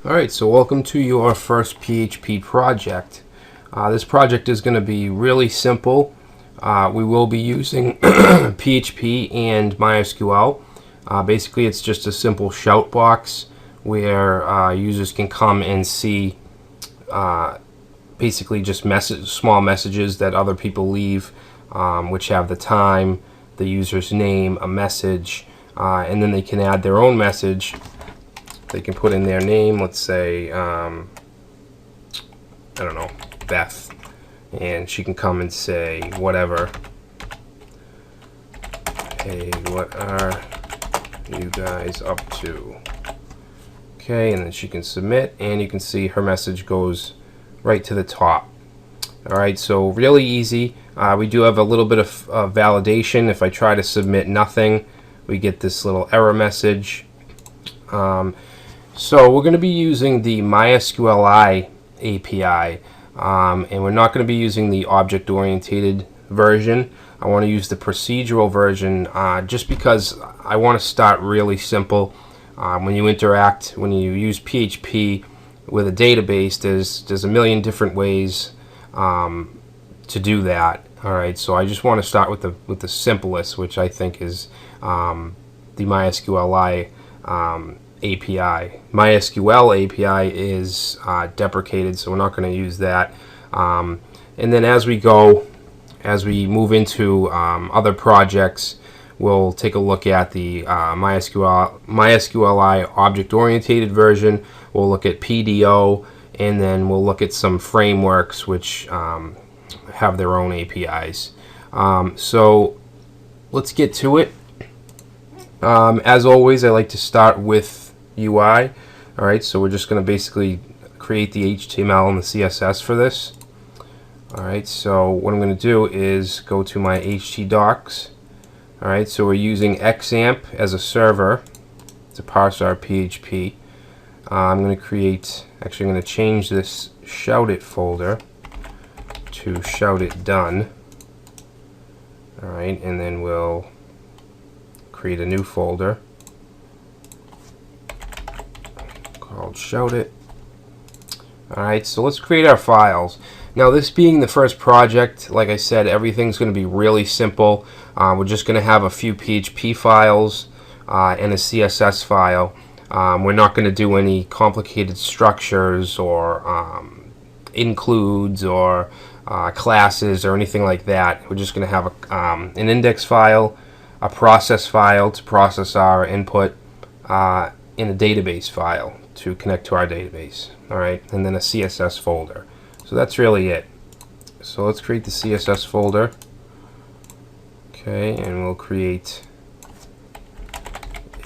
Alright, so welcome to your first PHP project. This project is going to be really simple. We will be using PHP and MySQL. Basically, it's just a simple shout box where users can come and see basically just small messages that other people leave, which have the time, the user's name, a message, and then they can add their own message. They can put in their name, let's say, I don't know, Beth, and she can come and say whatever. Hey, what are you guys up to? Okay, and then she can submit, and you can see her message goes right to the top. Alright, so really easy. We do have a little bit of validation. If I try to submit nothing, we get this little error message. So we're going to be using the MySQLi API, and we're not going to be using the object-oriented version. I want to use the procedural version just because I want to start really simple. When you use PHP with a database, there's a million different ways to do that. All right, so I just want to start with the simplest, which I think is the MySQLi API. MySQL API is deprecated, so we're not going to use that. And then as we move into other projects, we'll take a look at the MySQLi object-oriented version. We'll look at PDO, and then we'll look at some frameworks which have their own APIs. So let's get to it. As always, I like to start with UI. Alright, so we're just going to basically create the HTML and the CSS for this. Alright, so what I'm going to do is go to my htdocs. Alright, so we're using XAMPP as a server to parse our PHP. I'm going to change this shout it folder to shout it done. Alright, and then we'll create a new folder called shout it. Alright, so let's create our files. Now, this being the first project, like I said, everything's going to be really simple. We're just going to have a few PHP files and a CSS file. We're not going to do any complicated structures or includes or classes or anything like that. We're just going to have an index file, a process file to process our input, in a database file to connect to our database. Alright, and then a CSS folder. So that's really it. So let's create the CSS folder. Okay, and we'll create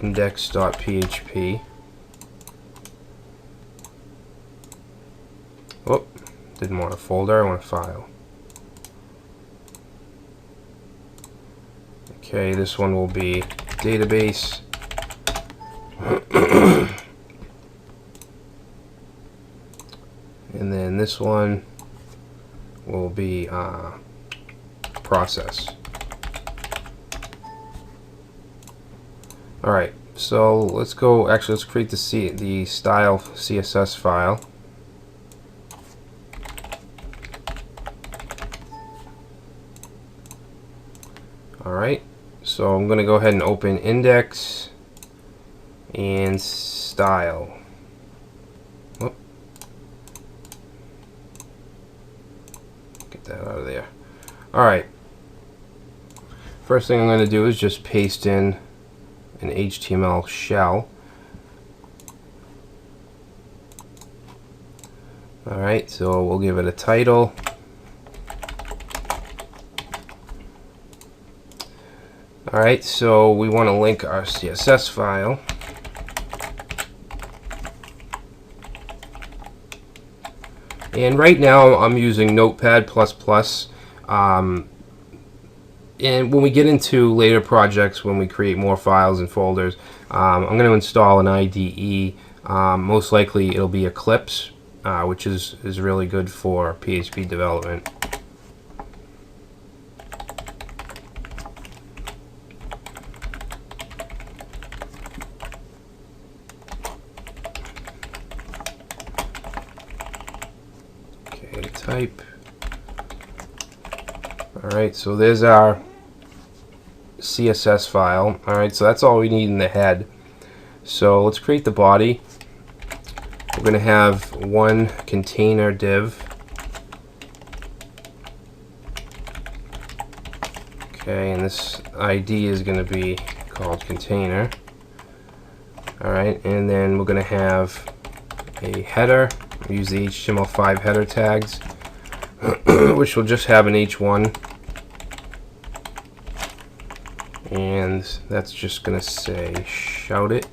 index.php. Oh, didn't want a folder, I want a file. Okay, this one will be database. And then this one will be process. Alright, so let's create the style CSS file. Alright, so I'm going to go ahead and open index and style. Whoop. Get that out of there. Alright, first thing I'm going to do is just paste in an HTML shell. Alright, so we'll give it a title. Alright, so we want to link our CSS file. And right now I'm using Notepad++. And when we get into later projects, when we create more files and folders, I'm going to install an IDE. Most likely it'll be Eclipse, which is really good for PHP development. type. Alright, so there's our CSS file. Alright, so that's all we need in the head. So let's create the body. We're going to have one container div. Okay, and this ID is going to be called container. Alright, and then we're going to have a header. We'll use the HTML5 header tags, which will just have an H1. And that's just going to say shout it.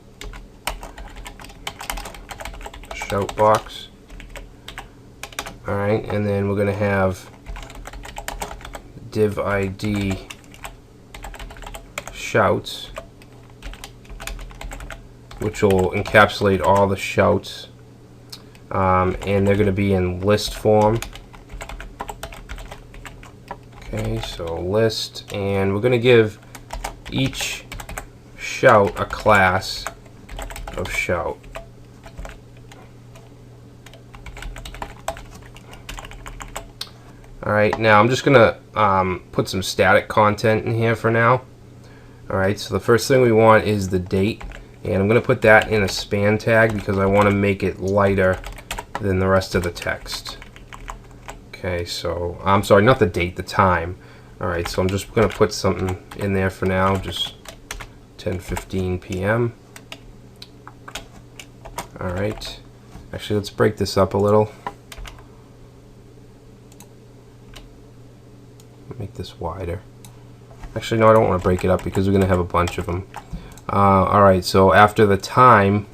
Shout box. Alright, and then we're going to have div ID shouts, which will encapsulate all the shouts, and they're going to be in list form. Okay, so list, and we're going to give each shout a class of shout. Alright, now I'm just going to put some static content in here for now. Alright, so the first thing we want is the date, and I'm going to put that in a span tag because I want to make it lighter than the rest of the text. Okay, so I'm sorry, not the date, the time. Alright, so I'm just going to put something in there for now, just 10:15 p.m. Alright, actually let's break this up a little. Make this wider. Actually, no, I don't want to break it up because we're going to have a bunch of them. Alright, so after the time,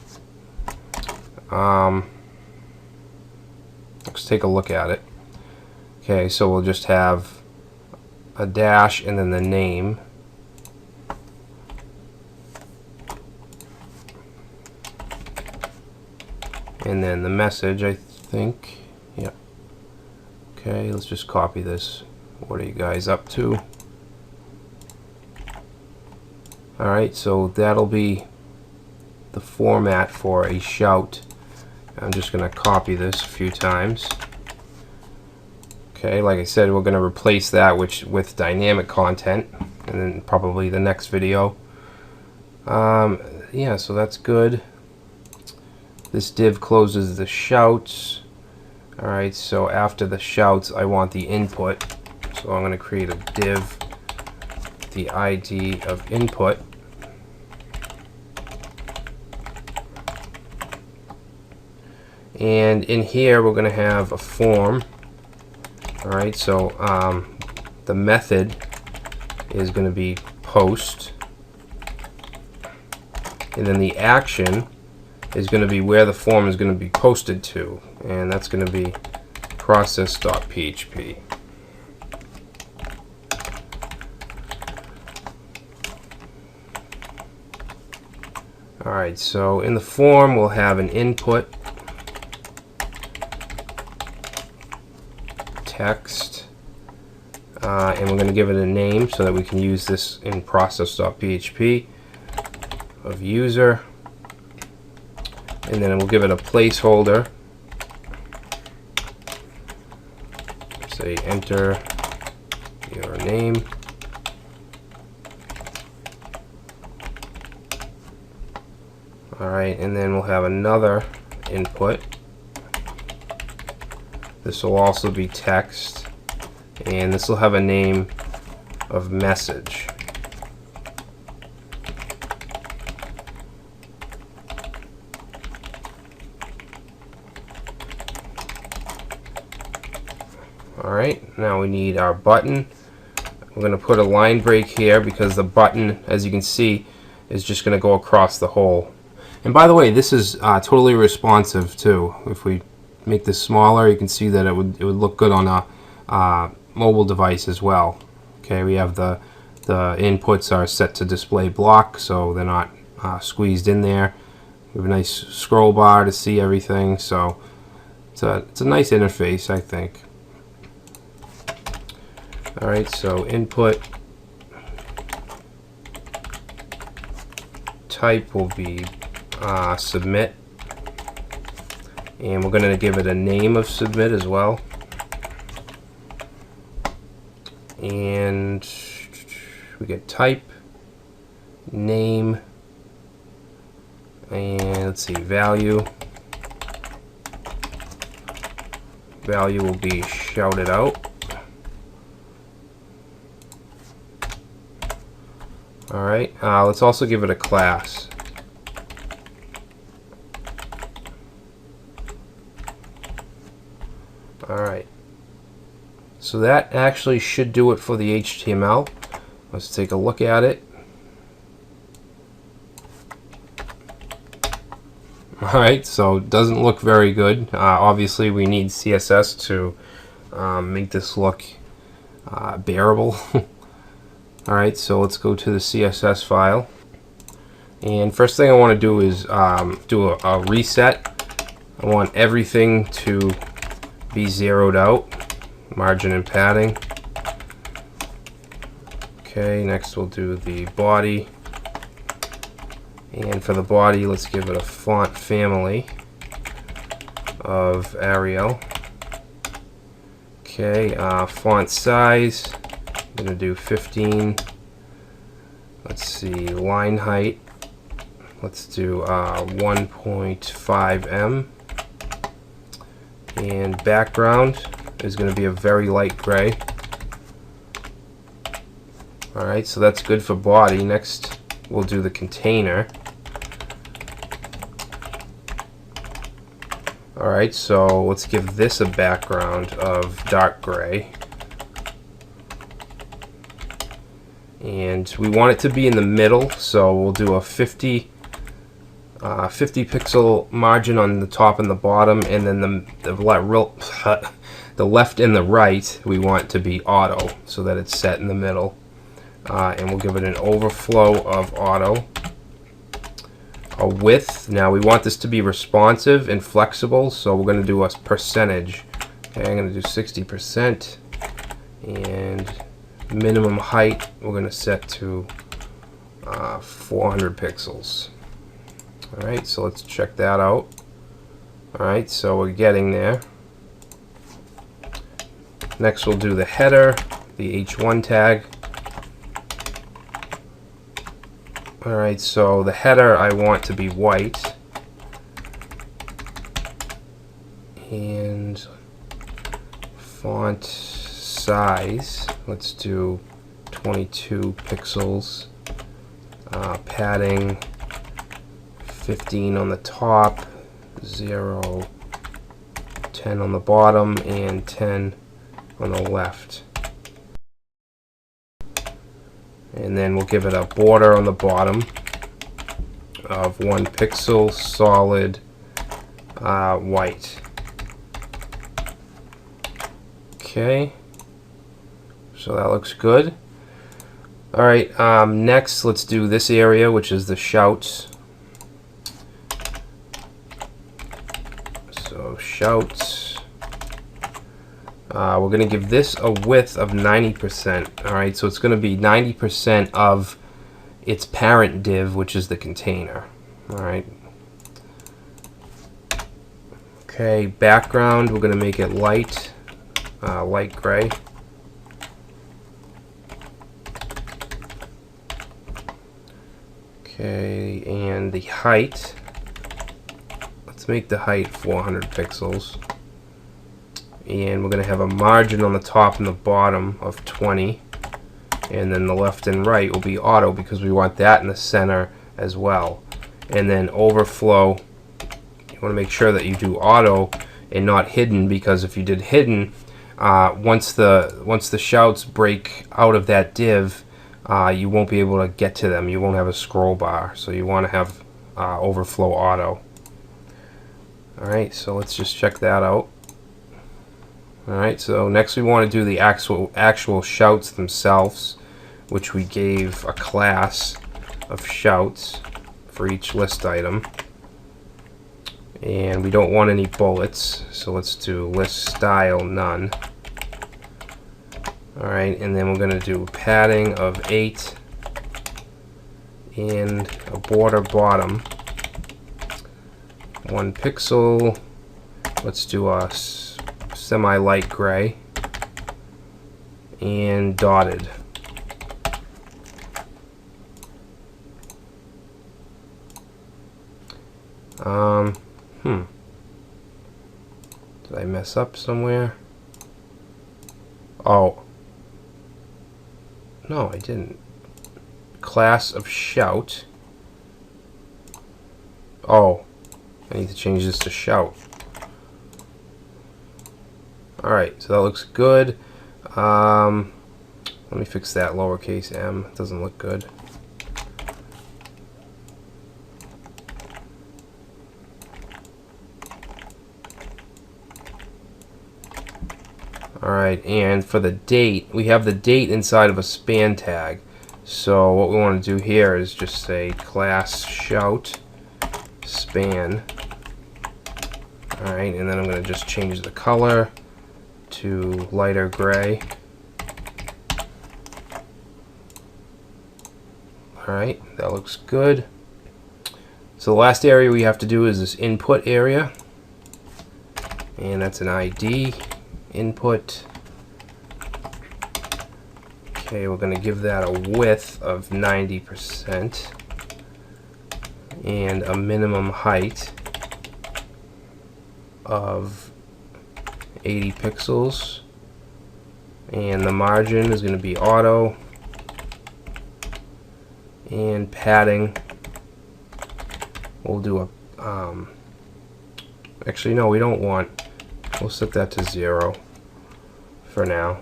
let's take a look at it. Okay, so we'll just have a dash and then the name. And then the message, I think. Yeah. Okay, let's just copy this. What are you guys up to? Alright, so that'll be the format for a shout. I'm just going to copy this a few times. Okay, like I said, we're going to replace that with dynamic content, and then probably the next video. Yeah, so that's good. This div closes the shouts. Alright, so after the shouts, I want the input. So I'm going to create a div, the ID of input. And in here, we're going to have a form. Alright, so the method is going to be post. And then the action is going to be where the form is going to be posted to. And that's going to be process.php. Alright, so in the form we'll have an input, text, and we're going to give it a name so that we can use this in process.php of user, and then we'll give it a placeholder. Say enter your name. Alright, and then we'll have another input. This will also be text, and this will have a name of message. Alright, now we need our button. We're going to put a line break here because the button, as you can see, is just going to go across the whole. And by the way, this is totally responsive too. If we make this smaller, you can see that it would look good on a mobile device as well. Okay, we have the inputs are set to display block, so they're not squeezed in there. We have a nice scroll bar to see everything, so it's a nice interface, I think. Alright, so input type will be submit, and we're going to give it a name of submit as well. and we get type, name, and let's see, value. Value will be shouted out. Alright, let's also give it a class. Alright, so that actually should do it for the HTML. Let's take a look at it. Alright, so it doesn't look very good. Obviously we need CSS to make this look bearable. Alright, so let's go to the CSS file. And first thing I want to do is do a reset. I want everything to be zeroed out, margin and padding. Okay, next we'll do the body. And for the body, let's give it a font family of Arial. Okay, font size, I'm going to do 15. Let's see, line height, let's do 1.5 em. And background is going to be a very light gray. Alright, so that's good for body. Next, we'll do the container. Alright, so let's give this a background of dark gray. And we want it to be in the middle, so we'll do a 50 pixel margin on the top and the bottom, and then the left and the right we want to be auto, so that it's set in the middle. And we'll give it an overflow of auto. A width, now we want this to be responsive and flexible, so we're going to do a percentage. Okay, I'm going to do 60%, and minimum height we're going to set to 400 pixels. Alright, so let's check that out. Alright, so we're getting there. Next we'll do the header, the H1 tag. Alright, so the header I want to be white. And font size, let's do 22 pixels. Padding 15 on the top, 0, 10 on the bottom, and 10 on the left. And then we'll give it a border on the bottom of 1 pixel, solid white. Okay, so that looks good. Alright, next let's do this area, which is the shouts. So shouts, we're going to give this a width of 90%. Alright, so it's going to be 90% of its parent div, which is the container. Alright. Okay, background, we're going to make it light, light gray. Okay, and the height, let's make the height 400 pixels. And we're going to have a margin on the top and the bottom of 20. And then the left and right will be auto, because we want that in the center as well. And then overflow, you want to make sure that you do auto and not hidden, because if you did hidden, once the shouts break out of that div, you won't be able to get to them. You won't have a scroll bar, so you want to have overflow auto. Alright, so let's just check that out. Alright, so next we want to do the actual shouts themselves, which we gave a class of shouts for each list item. And we don't want any bullets, so let's do list style none. Alright, and then we're going to do padding of 8 and a border bottom 1 pixel. Let's do a semi-light gray, and dotted. Did I mess up somewhere? Oh. No, I didn't. Class of shout. Oh. I need to change this to shout. Alright, so that looks good. Let me fix that lowercase m. It doesn't look good. Alright, and for the date, we have the date inside of a span tag. So what we want to do here is just say class shout span. Alright, and then I'm going to just change the color to lighter gray. Alright, that looks good. So the last area we have to do is this input area. And that's an ID. Input. Okay, we're going to give that a width of 90% and a minimum height of 80 pixels, and the margin is going to be auto, and padding we'll do a actually no, we don't want, we'll set that to 0 for now.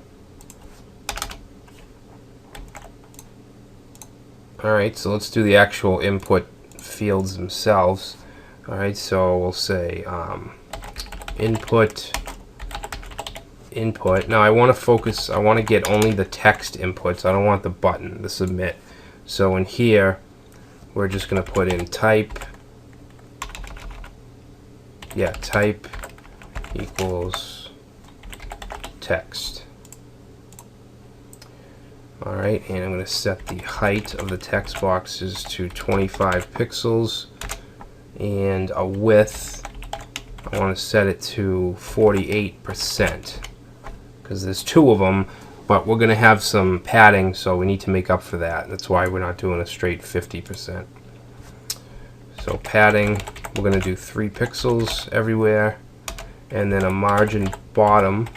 Alright, so let's do the actual input fields themselves. Alright, so we'll say input. Now I want to focus, I want to get only the text inputs. I don't want the button, the submit. So in here, we're just going to put in type. Yeah, type equals text. Alright, and I'm going to set the height of the text boxes to 25 pixels, and a width, I want to set it to 48%, because there's 2 of them, but we're going to have some padding, so we need to make up for that. That's why we're not doing a straight 50%. So padding, we're going to do 3 pixels everywhere, and then a margin bottom,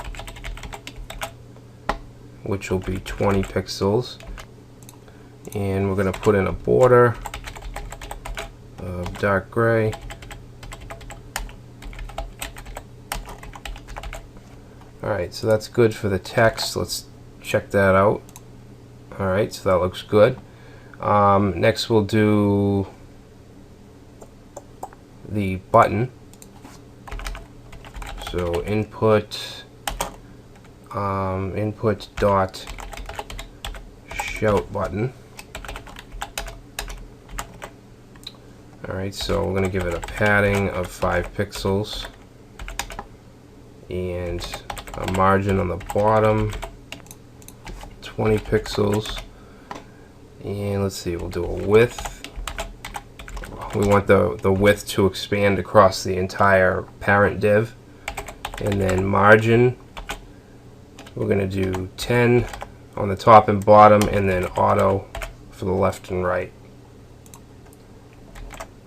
which will be 20 pixels, and we're going to put in a border of dark gray. Alright, so that's good for the text. Let's check that out. Alright, so that looks good. Next we'll do the button. So input input dot shout button. Alright, so we're going to give it a padding of 5 pixels and a margin on the bottom 20 pixels, and let's see, we'll do a width. We want the width to expand across the entire parent div, and then margin, we're going to do 10 on the top and bottom, and then auto for the left and right.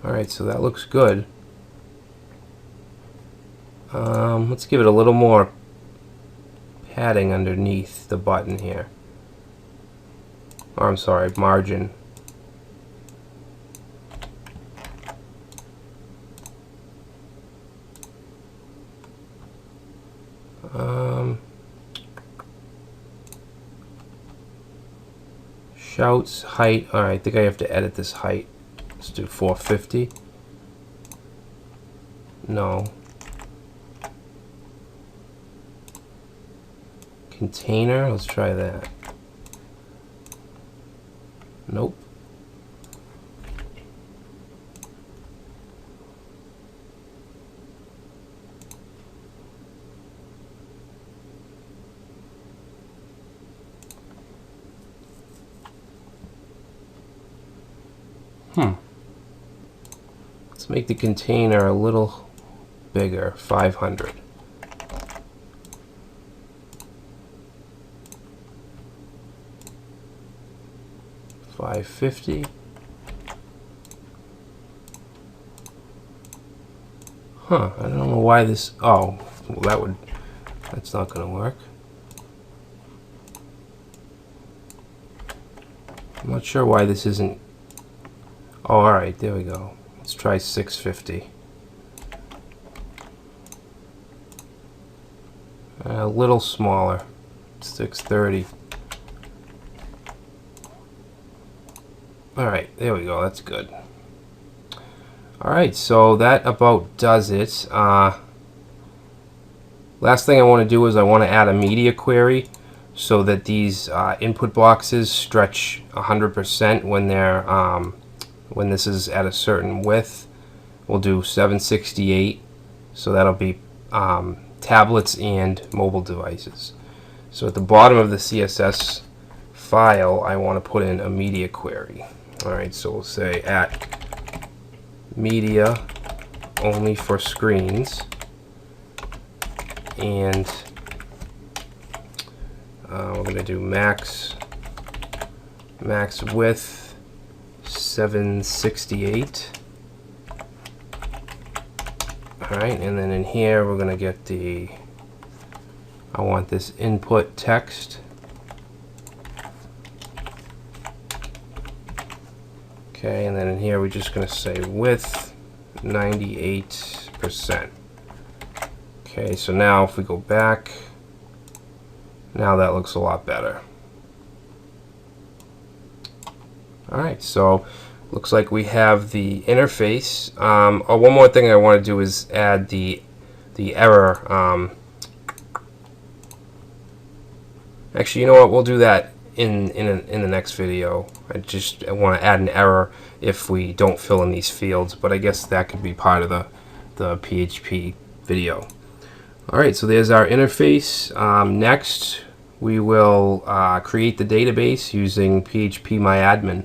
Alright, so that looks good. Let's give it a little more padding underneath the button here. Or I'm sorry, margin. Shouts height. Alright, I think I have to edit this height. Let's do 450. No. Container, let's try that. Nope. Let's make the container a little bigger, 500. 550. Huh, I don't know why this, oh, well that's not going to work. I'm not sure why this isn't, oh, alright, there we go. Let's try 650. A little smaller, 630. Alright, there we go, that's good. Alright, so that about does it. Last thing I want to do is I want to add a media query so that these input boxes stretch 100% when they're when this is at a certain width. We'll do 768, so that'll be tablets and mobile devices. So at the bottom of the CSS file, I want to put in a media query. Alright, so we'll say at media only for screens, and we're going to do max width 768. Alright, and then in here we're going to get the, I want this input text. Okay, and then in here we're just going to say width 98%. Okay, so now if we go back, now that looks a lot better. Alright, so looks like we have the interface. Oh, one more thing I want to do is add the error. Actually, you know what? We'll do that in the next video. I want to add an error if we don't fill in these fields, but I guess that could be part of the PHP video. Alright, so there's our interface. Next, we will create the database using PHP MyAdmin.